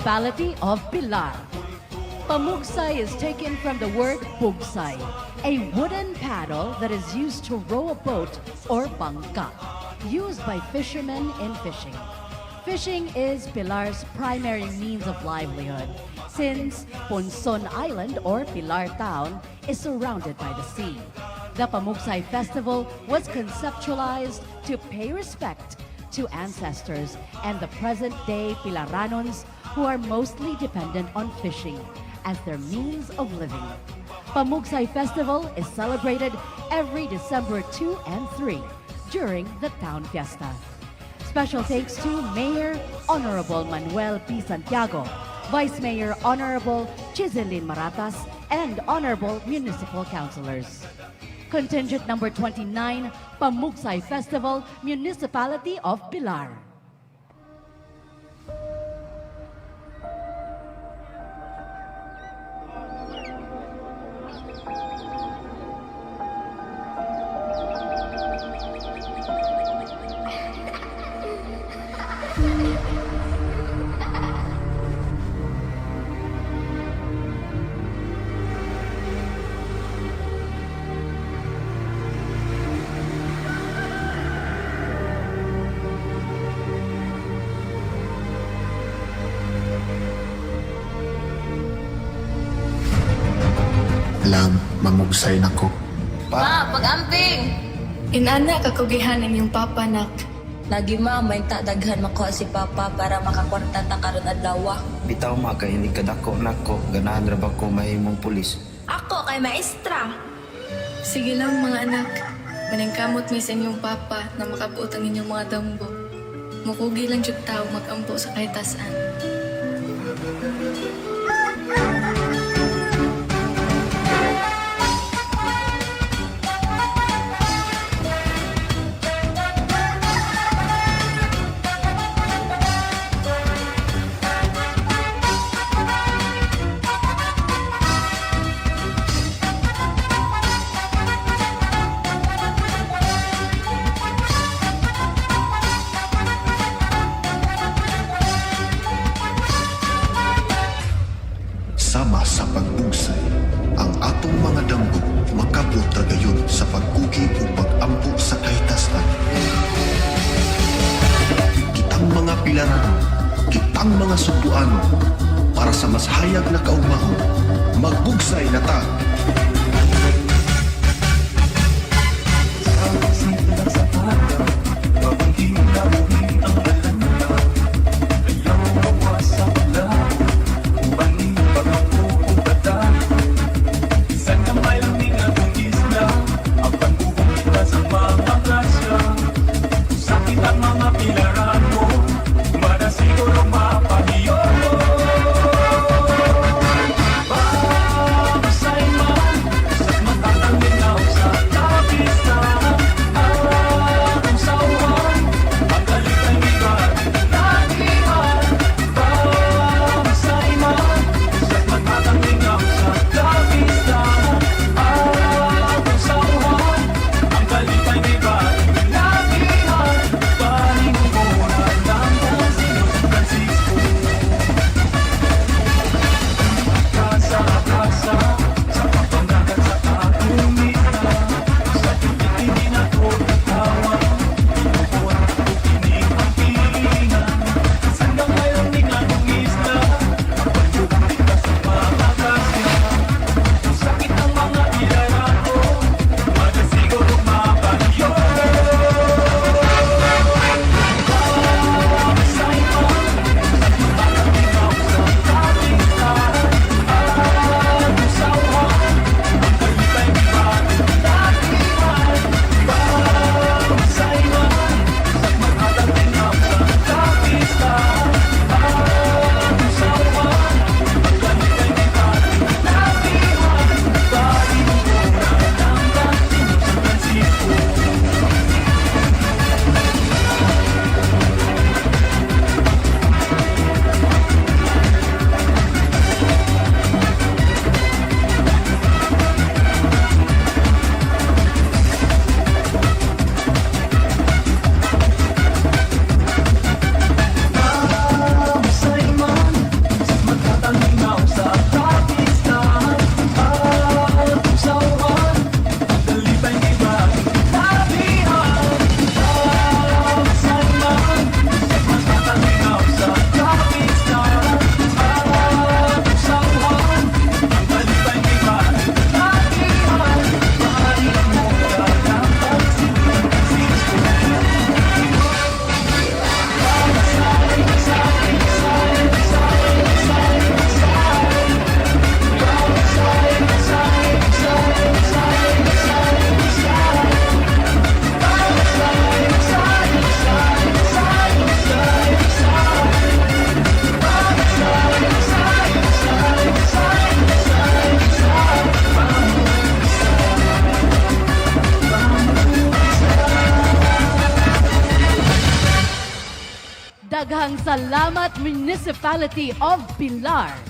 municipality of Pilar. Pamugsay is taken from the word bugsay, a wooden paddle that is used to row a boat or bangka, used by fishermen in fishing. Fishing is Pilar's primary means of livelihood since Ponson Island or Pilar Town is surrounded by the sea. The Pamugsay Festival was conceptualized to pay respect to ancestors and the present-day Pilaranons who are mostly dependent on fishing as their means of living. Pamugsay Festival is celebrated every December 2 and 3 during the town fiesta. Special thanks to Mayor Honorable Manuel P. Santiago, Vice Mayor Honorable Chiselin Maratas, and Honorable Municipal Councilors. Contingent number 29, Pamugsay Festival, Municipality of Pilar. Alam, mamugsay na ko. Pa, pag-amping! Inana kakugihan inyong papa nak. Lagi ma, may daghan makuha si Papa para makakwarta ta karon adlaw. Bitaw ma kay hindi kadako nako ganahan ra ba ko mahimong pulis. Ako kay maestra. Sige lang mga anak. Maningkamot mi sa inyong papa na makabuot ang inyong mga dambo. Mukugi lang jud tao magampo sa kahitasan. Sama sa pagbugsay, ang atong mga damgo makabot ra gayon sa pagkugi o pag-ampo sa kahitasan. Kitang mga Pilaranon, kitang mga Sugboano, para sa mas hayag na kaugmahon, magbugsay na ta! Daghang salamat Municipality of Pilar.